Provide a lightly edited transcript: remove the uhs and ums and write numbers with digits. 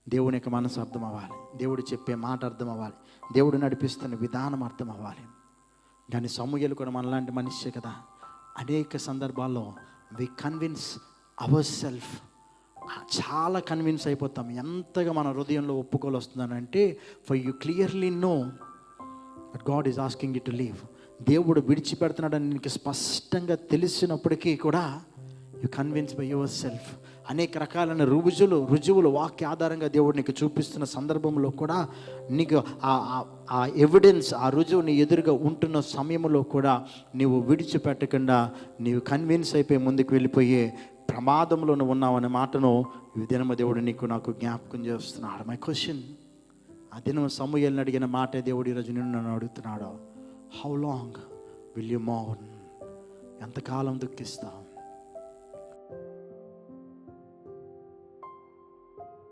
దేవుని యొక్క మనసు అర్థం అవ్వాలి, దేవుడు చెప్పే మాట అర్థం అవ్వాలి, దేవుడు నడిపిస్తున్న విధానం అర్థం అవ్వాలి. కానీ సమూయేలు కూడా మనలాంటి మనిషే కదా. అనేక సందర్భాల్లో వి కన్విన్స్ అవర్ సెల్ఫ్, చాలా కన్విన్స్ అయిపోతాం. ఎంతగా మన హృదయంలో ఒప్పుకోలు వస్తుందనంటే, for you clearly know that God is asking you to leave. దేవుడు విడిచిపెడుతున్నాడని నీకు స్పష్టంగా తెలిసినప్పటికీ కూడా you convince by your self. అనేక రకాలైన రుజువులు వాక్య ఆధారంగా దేవుడు నీకు చూపిస్తున్న సందర్భంలో కూడా నీకు ఆ ఎవిడెన్స్, ఆ రుజువు నీ ఎదురుగా ఉంటున్న సమయంలో కూడా నీవు విడిచిపెట్టకుండా నీవు కన్విన్స్ అయిపోయి ముందుకు వెళ్ళిపోయే ప్రమాదంలో నువ్వు ఉన్నావనే మాటను ఈ దినము దేవుడు నాకు జ్ఞాపకం చేస్తున్నాడు. మై క్వశ్చన్, ఆ దినం సమూయేలుని అడిగిన మాట దేవుడు ఈరోజు నన్ను అడుగుతున్నాడు. హౌ లాంగ్ విల్ యు మౌన్? ఎంతకాలం దుఃఖిస్తావు?